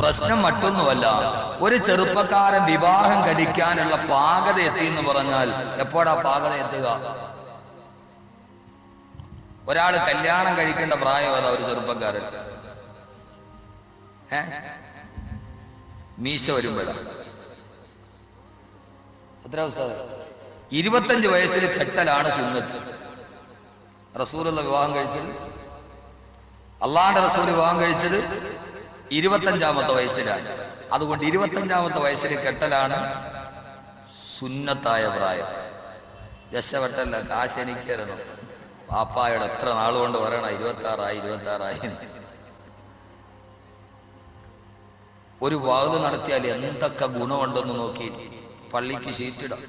പ്രശ്നം മറ്റൊന്നുമല്ല, ഒരു ചെറുപ്പക്കാരൻ വിവാഹം കഴിക്കാനുള്ള പാകത എത്തി എന്ന് പറഞ്ഞാൽ എപ്പോഴാ പാകത എത്തുക? ഒരാൾ കല്യാണം കഴിക്കേണ്ട പ്രായമല്ല ഒരു ചെറുപ്പക്കാരൻ മീശ വരുമ്പോഴാ. എത്ര 25 വയസ്സിൽ കെട്ടലാണ് സുന്നത്ത്. റസൂലുള്ള വിവാഹം കഴിച്ചത്, അള്ളാന്റെ റസൂൽ വിവാഹം കഴിച്ചത് 25-ാമത്തെ വയസ്സിലാണ്. അതുകൊണ്ട് 25-ാമത്തെ വയസ്സിൽ കെട്ടലാണ് സുന്നത്തായ പ്രായം. രക്ഷപ്പെട്ടല്ല, കാശ് എനിക്ക് തരണം. പാപ്പായുടെ എത്ര നാളുകൊണ്ട് പറയണം 26 ഒരു വാത് നടത്തിയാൽ എന്തൊക്കെ ഗുണമുണ്ടെന്ന് നോക്കി പള്ളിക്ക് ഷീറ്റിടാം,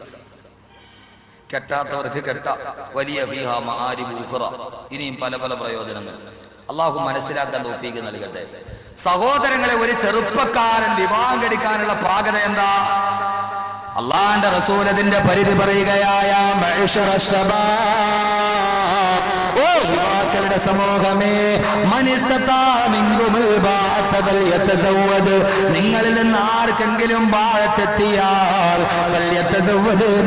കെട്ടാത്തവർക്ക് കെട്ടാം. വലിയ ഫീഹ മആരിബു ഉഖറ, ഇനിയും പല പല പ്രയോജനങ്ങൾ. അള്ളാഹു മനസ്സിലാക്കാൻ തൗഫീഖ് നൽകട്ടെ. സഹോദരങ്ങളെ, ഒരു ചെറുപ്പക്കാരൻ വിവാഹം കഴിക്കാനുള്ള പാകത എന്താ? അള്ളാന്റെ റസൂൽ അതിന്റെ പരിധി പറയുകയായ യുവാക്കളുടെ സമൂഹമേ, നിങ്ങളിൽ നിന്ന് ആർക്കെങ്കിലും ബാഴത്തെത്തിയാൽ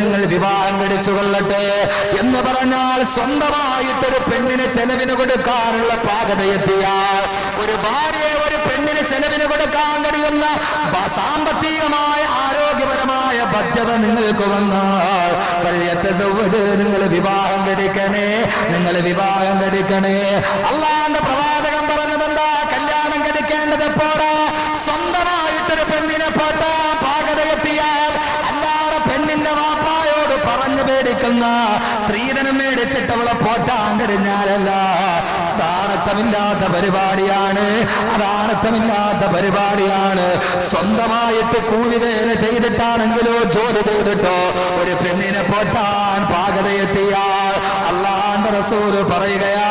നിങ്ങൾ വിവാഹം കഴിച്ചു കൊള്ളട്ടെ എന്ന് പറഞ്ഞാൽ, സ്വന്തമായിട്ടൊരു പെണ്ണിന് ചെലവിന് കൊടുക്കാനുള്ള പാകത എത്തിയാൽ, ഒരു ഭാര്യയെ ഒരു പെണ്ണിന് ചെലവിന് കൊടുക്കാൻ കഴിയുന്ന സാമ്പത്തികമായ ആരോഗ്യപരമായ ബാധ്യത നിങ്ങൾക്ക് വന്നാൽ നിങ്ങൾ വിവാഹം കഴിക്കണേ, നിങ്ങൾ വിവാഹം കഴിക്കണേ. അള്ളാന്റെ പ്രവാചകൻ പറഞ്ഞതെന്താ? കല്യാണം കഴിക്കേണ്ടത് എപ്പോഴാ? സ്വന്തമായിട്ടൊരു പെണ്ണിനെ പോട്ടാ പാകതയെത്തിയാൽ. അല്ലാതെ പെണ്ണിന്റെ വാപ്പായോട് പറഞ്ഞു മേടിക്കുന്ന സ്ത്രീധനം മേടിച്ചിട്ട് അവളെ പോട്ടാൻ കഴിഞ്ഞാലല്ല. അതാണത്തമില്ലാത്ത പരിപാടിയാണ്, അതാണത്തമില്ലാത്ത പരിപാടിയാണ്. സ്വന്തമായിട്ട് കൂലിവേല ചെയ്തിട്ടാണെങ്കിലോ ജോലി ചെയ്തിട്ടോ ഒരു പെണ്ണിനെ പോട്ടാൻ പാകതയെത്തിയാൽ അല്ലാഹുവിന്റെ റസൂൽ പറയുകയാ,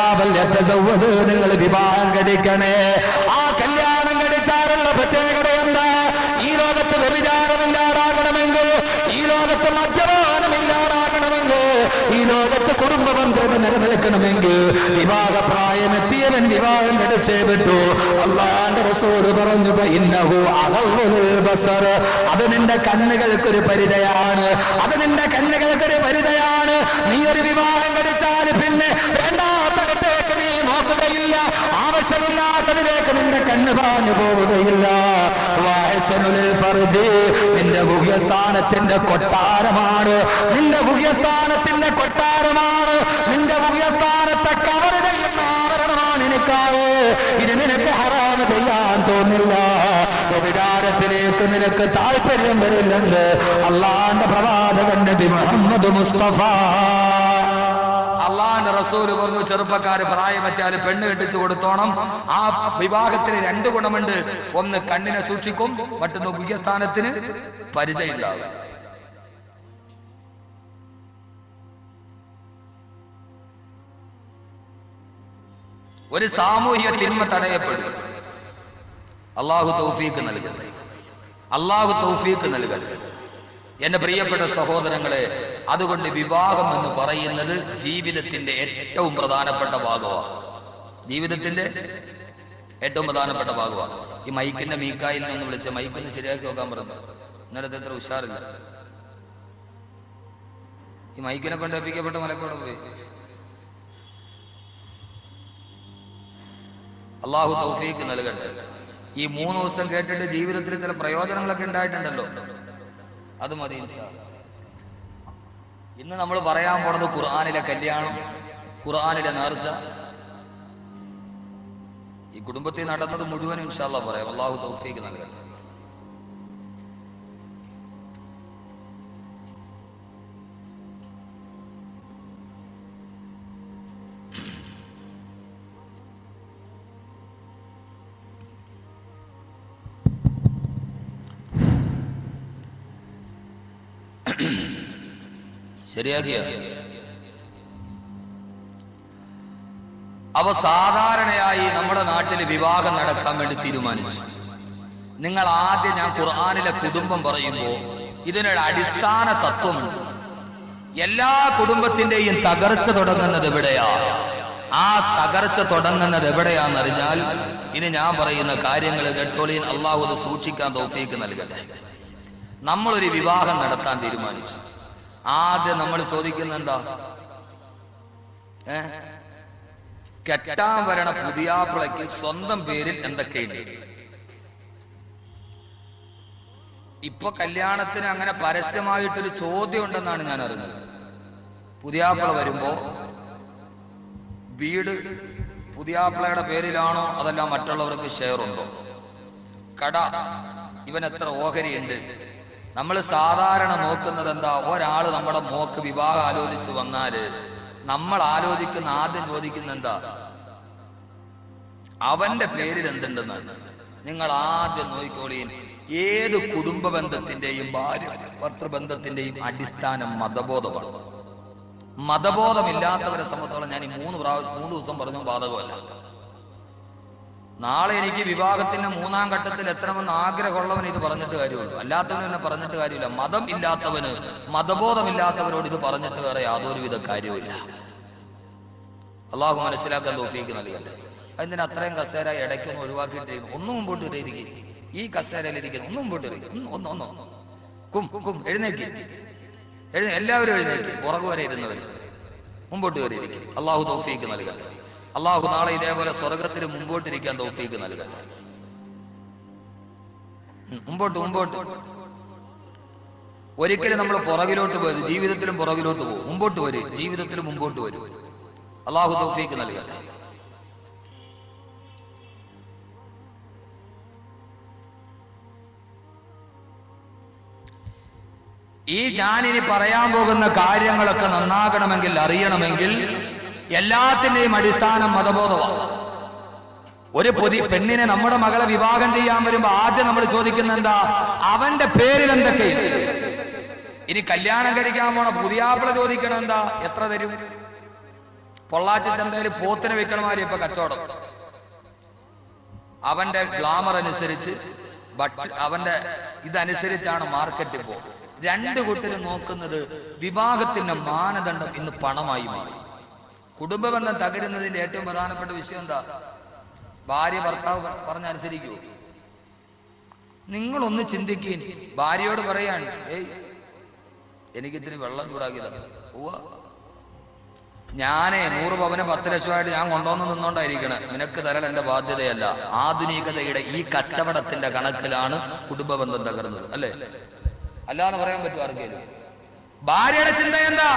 നിങ്ങൾ വിവാഹം കഴിക്കണേ. ആ കല്യാണം കഴിച്ചാലുള്ള പ്രത്യേകത എന്താ? ഈ ലോകത്ത് വ്യഭിചാരമില്ലാതാകണമെങ്കിൽ, ഈ ലോകത്ത് മദ്യപാനമില്ലാതാകണമെങ്കിൽ, ഈ ലോകത്ത് കുടുംബ ബന്ധം നിലനിൽക്കണമെങ്കിൽ വിവാഹപ്രായമെത്തിയവൻ വിവാഹം കഴിച്ചേ വിട്ടു. അല്ലാഹുവിന്റെ റസൂൽ പറഞ്ഞു, ഇന്നഹു അഗളുൽ ബസർ, അത് നിന്റെ കണ്ണുകൾക്കൊരു പരിചയാണ്, അത് നിന്റെ കണ്ണുകൾക്കൊരു പരിചയാണ്. നീ ഒരു വിവാഹം കഴിച്ചാൽ പിന്നെ വേണ്ടാത്തടത്തേക്ക് നീ നോക്കുകയില്ല, ആവശ്യമില്ലാത്തതിലേക്ക് നിന്റെ കണ്ണ് പാഞ്ഞു പോവുകയില്ല. നിന്റെ ഗുഹ്യസ്ഥാനത്തിന്റെ കൊട്ടാരമാണ്, നിന്റെ ഗുഹ്യസ്ഥാനത്തിന്റെ കൊട്ടാരമാണ്, നിന്റെ ഗുഹ്യസ്ഥാനത്തെ കവർ ചെയ്യുന്ന ആവരണമാണ് നിനക്കാവ്. ഇത് നിനക്ക് ഹറാമ് ചെയ്യാൻ തോന്നില്ല, വികാരത്തിലേക്ക് നിനക്ക് താല്പര്യം വരില്ലെന്ന് അള്ളാന്റെ പ്രവാചകൻ നബി മുഹമ്മദ് മുസ്തഫ. അള്ളാന്റെ റസൂല് പറഞ്ഞു, ചെറുപ്പക്കാര് പ്രായമെത്തിയാൽ പെണ്ണ് കെട്ടിച്ചു കൊടുത്തോണം. ആ വിവാഹത്തിന് 2 ഗുണമുണ്ട്. ഒന്ന് കണ്ണിനെ സൂക്ഷിക്കും, മറ്റൊന്ന് ഗുഹ്യസ്ഥാനത്തിന് പരിചയമുണ്ടാകും. ഒരു സാമൂഹിക തിന്മ തടയപ്പെടും. അള്ളാഹു തൗഫീഖ് നൽകട്ടെ, അള്ളാഹു തൗഫീഖ് നൽകട്ടെ. എന്റെ പ്രിയപ്പെട്ട സഹോദരങ്ങളെ, അതുകൊണ്ട് വിവാഹം എന്ന് പറയുന്നത് ജീവിതത്തിന്റെ ഏറ്റവും പ്രധാനപ്പെട്ട ഭാഗമാണ്. ജീവിതത്തിന്റെ ഏറ്റവും പ്രധാനപ്പെട്ട ഭാഗമാണ്. ഈ മൈക്കിന്റെ മീക്കായിൽ നിന്ന് വിളിച്ച മൈക്കൊന്ന് ശരിയാക്കി നോക്കാൻ പറഞ്ഞു. ഇന്നലത്തെ അത്ര ഉഷാറില്ല. ഈ മൈക്കിനെ കൊണ്ട് ഏൽപ്പിക്കപ്പെട്ട മലക്കോടെ പോയി. അള്ളാഹു തൗഫീഖ് നൽകട്ടെ. ഈ 3 ദിവസം കേട്ടിട്ട് ജീവിതത്തിൽ ചില പ്രയോജനങ്ങളൊക്കെ ഉണ്ടായിട്ടുണ്ടല്ലോ, അത് മതി ഇൻഷാ അല്ലാഹ്. ഇന്ന് നമ്മൾ പറയാൻ പോണത് ഖുർആനിലെ കല്യാണം, ഖുർആനിലെ നേർച്ച. ഈ കുടുംബത്തിൽ നടന്നത് മുഴുവനും ഇൻഷാ അല്ലാഹ് പറയാം. അള്ളാഹു തൗഫീഖ് നൽകട്ടെ. ശരിയാക്കിയ അവ സാധാരണയായി നമ്മുടെ നാട്ടിൽ വിവാഹം നടക്കാൻ വേണ്ടി തീരുമാനിച്ചു. നിങ്ങൾ ആദ്യം, ഞാൻ ഖുർആനിലെ കുടുംബം പറയുമ്പോൾ ഇതിനൊരു അടിസ്ഥാന തത്വമുണ്ട്. എല്ലാ കുടുംബത്തിന്റെയും തകർച്ച തുടങ്ങുന്നത് എവിടെയാ? ആ തകർച്ച തുടങ്ങുന്നത് എവിടെയാണെന്നറിഞ്ഞാൽ ഇനി ഞാൻ പറയുന്ന കാര്യങ്ങൾ കേട്ടോളിൻ. അള്ളാഹു അത് സൂക്ഷിക്കാൻ തൗഫീക്ക് നൽകട്ടെ. നമ്മളൊരു വിവാഹം നടത്താൻ തീരുമാനിച്ചു. ആദ്യം നമ്മൾ ചോദിക്കുന്ന എന്താ? കെട്ടാൻ വരണ പുതിയാപ്പിളയ്ക്ക് സ്വന്തം പേരിൽ എന്തൊക്കെയുണ്ട്? ഇപ്പൊ കല്യാണത്തിന് അങ്ങനെ പരസ്യമായിട്ടൊരു ചോദ്യം ഉണ്ടെന്നാണ് ഞാൻ അറിഞ്ഞത്. പുതിയാപ്പിള വരുമ്പോ വീട് പുതിയാപ്പിളയുടെ പേരിലാണോ അതല്ല മറ്റുള്ളവർക്ക് ഷെയർ ഉണ്ടോ? കട ഇവൻ എത്ര ഓഹരിയുണ്ട്? നമ്മൾ സാധാരണ നോക്കുന്നത് എന്താ? ഒരാൾ നമ്മുടെ മോക്ക് വിവാഹം ആലോചിച്ച് വന്നാല് നമ്മൾ ആലോചിക്കുന്ന ആദ്യം ചോദിക്കുന്ന എന്താ? അവന്റെ പേരിൽ എന്തുണ്ടെന്നാണ്. നിങ്ങൾ ആദ്യം നോക്കിക്കോളീൻ. ഏത് കുടുംബ ബന്ധത്തിന്റെയും ഭാര്യ ഭർത്തൃബന്ധത്തിന്റെയും അടിസ്ഥാനം മതബോധമാണ്. മതബോധമില്ലാത്തവരെ സംബന്ധിച്ചോളം ഞാൻ ഈ 3 ദിവസം പറഞ്ഞു ബാധകമല്ല. നാളെ എനിക്ക് വിവാഹത്തിന്റെ 3-ാം ഘട്ടത്തിൽ എത്തണമെന്ന് ആഗ്രഹമുള്ളവൻ ഇത് പറഞ്ഞിട്ട് കാര്യമുള്ളൂ, അല്ലാത്തവന് എന്നെ പറഞ്ഞിട്ട് കാര്യമില്ല. മതം ഇല്ലാത്തവന്, മതബോധമില്ലാത്തവരോട് ഇത് പറഞ്ഞിട്ട് വേറെ യാതൊരുവിധ കാര്യവുമില്ല. അള്ളാഹു മനസ്സിലാക്കാൻ തൗഫീക്ക് നൽകട്ടെ. അതിന് അത്രയും കസേര ഇടയ്ക്കൊന്ന് ഒഴിവാക്കിയിട്ട് ഒന്നും മുമ്പോട്ട് വരെയിരിക്കും. ഈ കസേരയിൽ ഇരിക്കുന്നു, ഒന്നും മുമ്പോട്ട് വരും. എഴുന്നേക്ക്, എല്ലാവരും എഴുന്നേക്ക്. പുറകു വരെ ഇരുന്നവർ മുമ്പോട്ട് വരെയിരിക്കും. അള്ളാഹു തൗഫീക്ക് നൽകട്ടെ. അള്ളാഹു നാളെ ഇതേപോലെ സ്വർഗത്തിന് മുമ്പോട്ടിരിക്കാൻ തൗഫീക്ക് നൽകട്ടെ. മുമ്പോട്ട്. ഒരിക്കലും നമ്മൾ പുറകിലോട്ട് പോയത് ജീവിതത്തിലും പുറകിലോട്ട് പോകും. മുമ്പോട്ട് വരും, ജീവിതത്തിലും മുമ്പോട്ട് വരും. അള്ളാഹു തൗഫീക്ക് നൽകട്ടെ. ഈ ഞാനിനി പറയാൻ പോകുന്ന കാര്യങ്ങളൊക്കെ നന്നാകണമെങ്കിൽ, അറിയണമെങ്കിൽ എല്ലാത്തിന്റെയും അടിസ്ഥാനം മതബോധമാണ്. ഒരു പെണ്ണിനെ നമ്മുടെ മകളെ വിവാഹം ചെയ്യാൻ വരുമ്പോ ആദ്യം നമ്മൾ ചോദിക്കുന്ന എന്താ? അവന്റെ പേരിൽ എന്തൊക്കെയാണ്? ഇനി കല്യാണം കഴിക്കാൻ പോണ പുതിയാപ്പിള ചോദിക്കണം എന്താ? എത്ര തരും? പൊള്ളാച്ചി ചന്തയിൽ പോത്തിനെ വിൽക്കണമാരി ഇപ്പൊ കച്ചവടം. അവന്റെ ഗ്ലാമർ അനുസരിച്ച്, അവന്റെ ഇതനുസരിച്ചാണ് മാർക്കറ്റ് ഇപ്പോ. 2 കൂട്ടരും നോക്കുന്നത് വിവാഹത്തിന്റെ മാനദണ്ഡം ഇന്ന് പണമായി മാറി. കുടുംബ ബന്ധം തകരുന്നതിന്റെ ഏറ്റവും പ്രധാനപ്പെട്ട വിഷയം എന്താ? ഭാര്യ ഭർത്താവ് പറഞ്ഞനുസരിക്കൂ. നിങ്ങളൊന്ന് ചിന്തിക്കുക. ഭാര്യയോട് പറയാണ്, എനിക്കിത്തിരി വെള്ളം ചൂടാക്കിയതാണ്. ഞാനേ 100 പവന് 10 ലക്ഷമായിട്ട് ഞാൻ കൊണ്ടുവന്ന് നിന്നോണ്ടായിരിക്കണം. നിനക്ക് തരൽ എന്റെ ബാധ്യതയല്ല. ആധുനികതയുടെ ഈ കച്ചവടത്തിന്റെ കണക്കിലാണ് കുടുംബ ബന്ധം തകർന്നത്, അല്ലേ? അല്ലാന്ന് പറയാൻ പറ്റും ആർക്കെങ്കിലും? ഭാര്യയുടെ ചിന്ത എന്താ?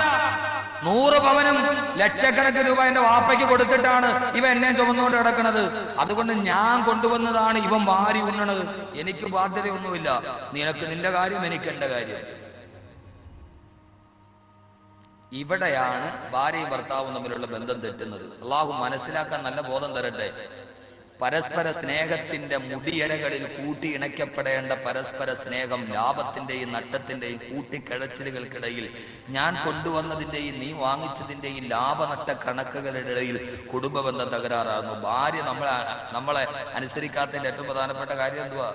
100 പവനും ലക്ഷക്കണക്കിന് രൂപ എന്റെ വാപ്പയ്ക്ക് കൊടുത്തിട്ടാണ് ഇവ എന്നെ ചുമന്നുകൊണ്ട് കിടക്കുന്നത്. അതുകൊണ്ട് ഞാൻ കൊണ്ടുവന്നതാണ് ഇവൻ വാരി ഉണ്ണണത്. എനിക്ക് ബാധ്യതയൊന്നുമില്ല. നിനക്ക് നിന്റെ കാര്യം, എനിക്ക് എന്റെ കാര്യം. ഇവിടെയാണ് ഭാര്യയും ഭർത്താവും തമ്മിലുള്ള ബന്ധം തെറ്റുന്നത്. അള്ളാഹു മനസ്സിലാക്കാൻ നല്ല ബോധം തരട്ടെ. പരസ്പര സ്നേഹത്തിന്റെ മുടിയിഴകളിൽ കൂട്ടി ഇണയ്ക്കപ്പെടേണ്ട പരസ്പര സ്നേഹം ലാഭത്തിന്റെയും നഷ്ടത്തിന്റെയും കൂട്ടിക്കിഴച്ചിലുകൾക്കിടയിൽ, ഞാൻ കൊണ്ടുവന്നതിന്റെയും നീ വാങ്ങിച്ചതിന്റെയും ലാഭനഷ്ട കണക്കുകളുടെ ഇടയിൽ കുടുംബ ബന്ധം തകരാറാകുന്നു. ഭാര്യ നമ്മളെ അനുസരിക്കാത്തതിന്റെ ഏറ്റവും പ്രധാനപ്പെട്ട കാര്യം എന്തുവാ?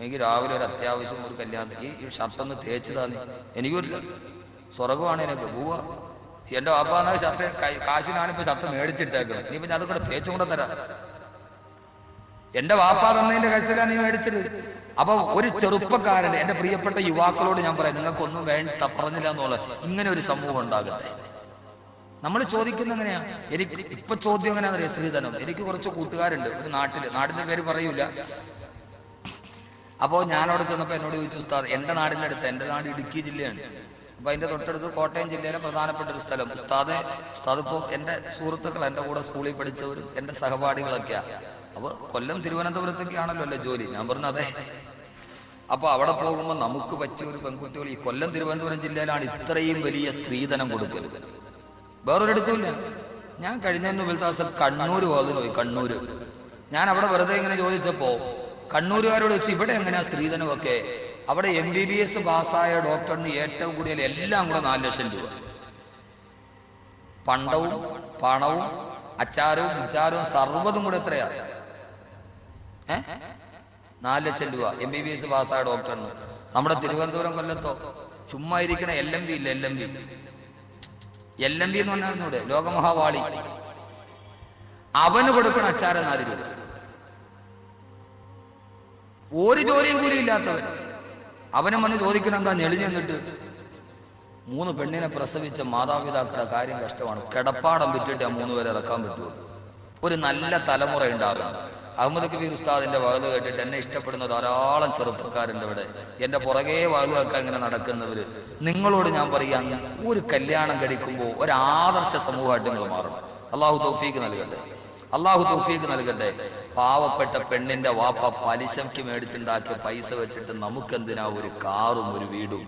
എനിക്ക് രാവിലെ ഒരു അത്യാവശ്യം ഒരു കല്യാണം, ഈ ഷർട്ടൊന്ന് തേച്ച് താന്നി, എനിക്കൊരു സ്വർഗമാണ് എനിക്ക് പോവാ. എന്റെ വാപ്പാന്ന ഷർട്ട് കാശിനാണിപ്പോ ഷർട്ട് മേടിച്ചിട്ടേക്കണം. നീ പിന്നെ അതുകൂടെ തേച്ചും കൂടെ തരാം. എന്റെ വാപ്പാ തന്നതിന്റെ കഴിച്ചില്ല നീ മേടിച്ചത്. അപ്പൊ ഒരു ചെറുപ്പക്കാരൻ, എന്റെ പ്രിയപ്പെട്ട യുവാക്കളോട് ഞാൻ പറയാം, നിങ്ങൾക്കൊന്നും വേണ്ട പറഞ്ഞില്ല എന്നുള്ളത്. ഇങ്ങനെ ഒരു സമൂഹം ഉണ്ടാകട്ടെ. നമ്മൾ ചോദിക്കുന്ന എങ്ങനെയാ? എനിക്ക് ഇപ്പൊ ചോദ്യം എങ്ങനെയാണെന്നറിയാം? സ്ത്രീധനം. എനിക്ക് കുറച്ച് കൂട്ടുകാരുണ്ട് ഒരു നാടിന്റെ പേര് പറയൂല. അപ്പോ ഞാനവിടെ ചെന്നപ്പോ എന്നോട് ചോദിച്ചു, ഉസ്താദ് എന്റെ നാടിന്റെ അടുത്ത്, എന്റെ നാട് ഇടുക്കി ജില്ലയാണ്, അപ്പൊ അതിന്റെ തൊട്ടടുത്ത് കോട്ടയം ജില്ലയിലെ പ്രധാനപ്പെട്ട ഒരു സ്ഥലം. ഉസ്താദ് ഇപ്പോ എന്റെ സുഹൃത്തുക്കൾ, എന്റെ കൂടെ സ്കൂളിൽ പഠിച്ചവരും എന്റെ സഹപാഠികളൊക്കെയാ. അപ്പൊ കൊല്ലം തിരുവനന്തപുരത്തൊക്കെ ആണല്ലോ അല്ലേ ജോലി? ഞാൻ പറഞ്ഞു അതെ. അപ്പൊ അവിടെ പോകുമ്പോൾ നമുക്ക് പറ്റിയ ഒരു പെൺകുട്ടികൾ ഈ കൊല്ലം തിരുവനന്തപുരം ജില്ലയിലാണ് ഇത്രയും വലിയ സ്ത്രീധനം കൊടുക്കരുത്. വേറൊരിടത്തുമില്ല. ഞാൻ കഴിഞ്ഞ ദിവസം കണ്ണൂർ പോയി. കണ്ണൂര് ഞാൻ അവിടെ വെറുതെ ഇങ്ങനെ ചോദിച്ചപ്പോ കണ്ണൂരുകാരോട് വെച്ച് ഇവിടെ എങ്ങനെയാ സ്ത്രീധനമൊക്കെ? അവിടെ MBBS പാസ്സായ ഡോക്ടറിന് ഏറ്റവും കൂടുതൽ എല്ലാം കൂടെ 4 ലക്ഷം രൂപ. പണ്ടവും പണവും അച്ചാരവും വിചാരവും സർവ്വതും കൂടെ എത്രയാ? 4 ലക്ഷം രൂപ MBBS പാസ്സായ ഡോക്ടറിന്. നമ്മുടെ തിരുവനന്തപുരം കൊല്ലത്തോ ചുമ്മാ ഇരിക്കണ LMB ഇല്ല, LMB LMB എന്ന് പറഞ്ഞാൽ ലോകമഹാവാളി, അവന് കൊടുക്കണ അച്ചാര 4 രൂപ. ഒരു ജോലിയും കൂടി ഇല്ലാത്തവൻ അവനും വന്ന് ചോദിക്കണം എന്താ ഞെളിഞ്ഞു നിന്നിട്ട് 3 പെണ്ണിനെ പ്രസവിച്ച മാതാപിതാക്കളുടെ കാര്യം കഷ്ടമാണ്. കിടപ്പാടം വിറ്റിട്ട് ആ 3 പേരെ ഇറക്കാൻ പറ്റുള്ളൂ. ഒരു നല്ല തലമുറ ഉണ്ടാകണം. അഹമ്മദ് കബീർ ഉസ്താദിന്റെ വഅദ് കേട്ടിട്ട് എന്നെ ഇഷ്ടപ്പെടുന്ന ധാരാളം ചെറുപ്പക്കാരുണ്ട് ഇവിടെ. എന്റെ പുറകെ വഅദ് കേൾക്കാൻ ഇങ്ങനെ നടക്കുന്നവര്. നിങ്ങളോട് ഞാൻ പറയാം, ഒരു കല്യാണം കഴിക്കുമ്പോൾ ഒരു ആദർശ സമൂഹമായിട്ട് നിങ്ങൾ മാറണം. അള്ളാഹു തൗഫീഖ് നൽകട്ടെ, അള്ളാഹു തൗഫീഖ് നൽകട്ടെ. പാവപ്പെട്ട പെണ്ണിന്റെ വാപ്പ പലിശയ്ക്ക് മേടിച്ചുണ്ടാക്കിയ പൈസ വെച്ചിട്ട് നമുക്കെന്തിനാ ഒരു കാറും ഒരു വീടും?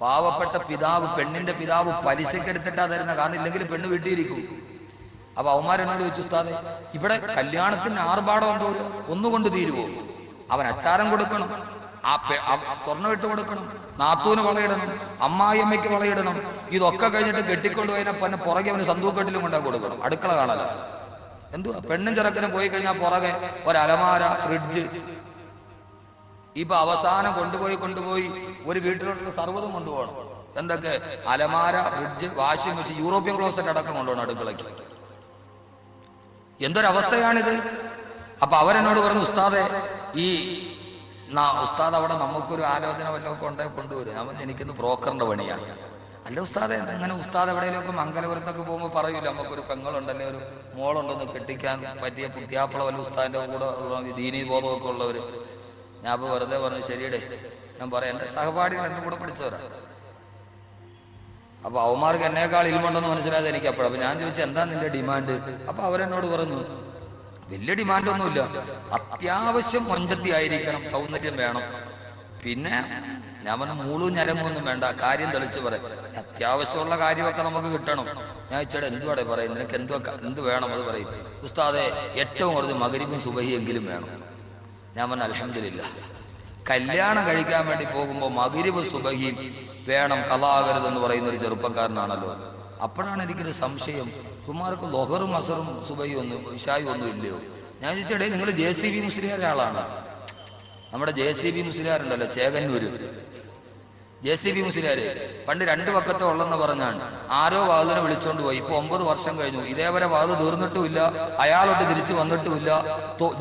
പാവപ്പെട്ട പിതാവ്, പെണ്ണിന്റെ പിതാവ് പലിശക്കെടുത്തിട്ടാ തരുന്ന, കാരണം ഇല്ലെങ്കിൽ പെണ്ണ് വീട്ടിയിരിക്കും. അപ്പൊ അവന്മാരെന്നോട് ചോദിച്ചു, ഉസ്താദേ ഇവിടെ കല്യാണത്തിന് ആർഭാടം എന്തോ ഒന്നുകൊണ്ട് തീരുവോ? അവൻ അച്ചാരം കൊടുക്കണം, സ്വർണ്ണം ഇട്ട് കൊടുക്കണം, നാത്തൂന് വളയിടണം, അമ്മായിയമ്മയ്ക്ക് വളയിടണം. ഇതൊക്കെ കഴിഞ്ഞിട്ട് കെട്ടിക്കൊണ്ടുപോയതിനെ പിന്നെ പുറകെ അവന് സന്തൂക്കെട്ടിലും കൊണ്ടാ കൊടുക്കണം. അടുക്കള കാണല എന്തുവാ? പെണ്ണും ചെറുക്കനും പോയി കഴിഞ്ഞാൽ പുറകെ ഒരലമാര, ഫ്രിഡ്ജ്. ഇപ്പൊ അവസാനം കൊണ്ടുപോയി ഒരു വീട്ടിലോട്ട് സർവ്വതും കൊണ്ടുപോകണം. എന്തൊക്കെ? അലമാര, fridge, washing machine, European closet അടക്കം കൊണ്ടുപോകണം അടുക്കളയ്ക്ക്. എന്തൊരവസ്ഥയാണിത്? അപ്പൊ അവരെന്നോട് പറഞ്ഞു, ഉസ്താദെ ഉസ്താദ് അവിടെ നമുക്കൊരു ആലോചന വല്ലതൊക്കെ ഉണ്ടെങ്കിൽ കൊണ്ടുവരും. ഞാൻ പറഞ്ഞു, എനിക്കിന്ന് ബ്രോക്കറിന്റെ പണിയാണ്. അല്ല ഉസ്താദെ, അങ്ങനെ ഉസ്താദ് എവിടെയെങ്കിലുമൊക്കെ മംഗലപുരത്തൊക്കെ പോകുമ്പോൾ പറയൂല, നമുക്കൊരു പെങ്ങളുണ്ടല്ലേ, ഒരു മോളുണ്ടെന്ന് കെട്ടിക്കാൻ പറ്റിയ പുത്യാപ്പള വല്ല ഉസ്താദിന്റെ കൂടെ ഉള്ള ദീനീ ബോധമൊക്കെ ഉള്ളവര്. ഞാൻ അപ്പൊ വെറുതെ പറഞ്ഞു, ശരിയടേ. ഞാൻ പറയാം, എന്റെ സഹപാഠികൾ എന്റെ കൂടെ പഠിച്ചവരാ. അപ്പൊ അവന്മാർക്ക് എന്നേക്കാൾ ഇൽമുണ്ടെന്ന് മനസ്സിലായത് എനിക്ക് അപ്പോഴാണ്. അപ്പൊ ഞാൻ ചോദിച്ചു, എന്താ നിന്റെ ഡിമാൻഡ്? അപ്പൊ അവരെന്നോട് പറഞ്ഞു, വലിയ ഡിമാൻഡൊന്നുമില്ല, അത്യാവശ്യം മൊഞ്ചത്തി ആയിരിക്കണം, സൗന്ദര്യം വേണം. പിന്നെ ഞാൻ പറഞ്ഞു, മൂളും ഞരങ്ങൊന്നും വേണ്ട, കാര്യം തെളിച്ച് പറയാം. അത്യാവശ്യമുള്ള കാര്യമൊക്കെ നമുക്ക് കിട്ടണം. ഞാൻ ചോദിച്ചാൽ എന്തുവാടെ പറയും, നിനക്ക് എന്ത് വേണം അത് പറയും. ഉസ്താദെ ഏറ്റവും കുറച്ച് മഗ്‌രിബും സുബഹിയെങ്കിലും വേണം. ഞാൻ പറഞ്ഞു, അൽഹംദുലില്ലാ, കല്യാണം കഴിക്കാൻ വേണ്ടി പോകുമ്പോൾ മഗ്‌രിബും സുബഹിയും വേണം, ഖളാകരുതെന്ന് പറയുന്ന ഒരു ചെറുപ്പക്കാരനാണല്ലോ. അപ്പോഴാണ് എനിക്കൊരു സംശയം, കുമാർക്ക് ലൊഹറും അസറും സുബഹിയും ഒന്നും ഇശായും ഒന്നും ഇല്ലയോ? ഞാൻ ചോദിച്ചടേ, നിങ്ങൾ JCB മുസ്ലിയാരുടെ ആളാണ്? നമ്മുടെ JCB മുസ്ലിയാരുണ്ടല്ലോ, ചേകന്നൂര് JCB മുസ്ലിയാര് പണ്ട് 2 പക്കത്തെ ഉള്ളെന്ന് പറഞ്ഞാണ് ആരോ വാതിനെ വിളിച്ചോണ്ട് പോയി. ഇപ്പൊ 9 വർഷം കഴിഞ്ഞു, ഇതേവരെ വാത് തീർന്നിട്ടുമില്ല, അയാളോട്ട് തിരിച്ചു വന്നിട്ടുമില്ല.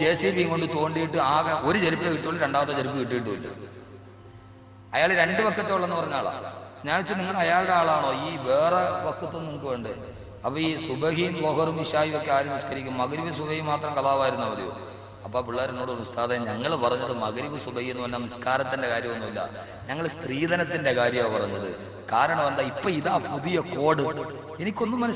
JCB കൊണ്ട് തോണ്ടിയിട്ട് ആകെ ഒരു ചെരുപ്പ് കിട്ടുള്ളൂ, 2ാമത്തെ ചെരുപ്പ് കിട്ടിയിട്ടുമില്ല. അയാൾ 2 പക്കത്തെ ഉള്ളെന്ന് പറഞ്ഞ ആളാണ്. ഞാൻ വെച്ചാൽ നിങ്ങൾ അയാളുടെ ആളാണോ? ഈ വേറെ വക്കത്തൊന്നും നിങ്ങൾക്ക് വേണ്ടേ? അപ്പൊ ഈ സുബഹിയും ലൊഹറും ഇശായും ഒക്കെ ആരും നിസ്കരിക്കും, മഗ്‌രിബ് സുബഹി മാത്രം കളാവായിരുന്ന മതിയോ? അപ്പൊ പിള്ളേരെന്നോട്, ഉസ്താദെ ഞങ്ങൾ പറഞ്ഞത് മഗ്‌രിബ് സുബഹി എന്ന് പറഞ്ഞാൽ നിസ്കാരത്തിന്റെ കാര്യമൊന്നുമില്ല, ഞങ്ങൾ സ്ത്രീധനത്തിന്റെ കാര്യമാണ് പറഞ്ഞത്. കാരണം എന്താ, ഇപ്പൊ ഇതാ പുതിയ കോഡ്. എനിക്കൊന്നും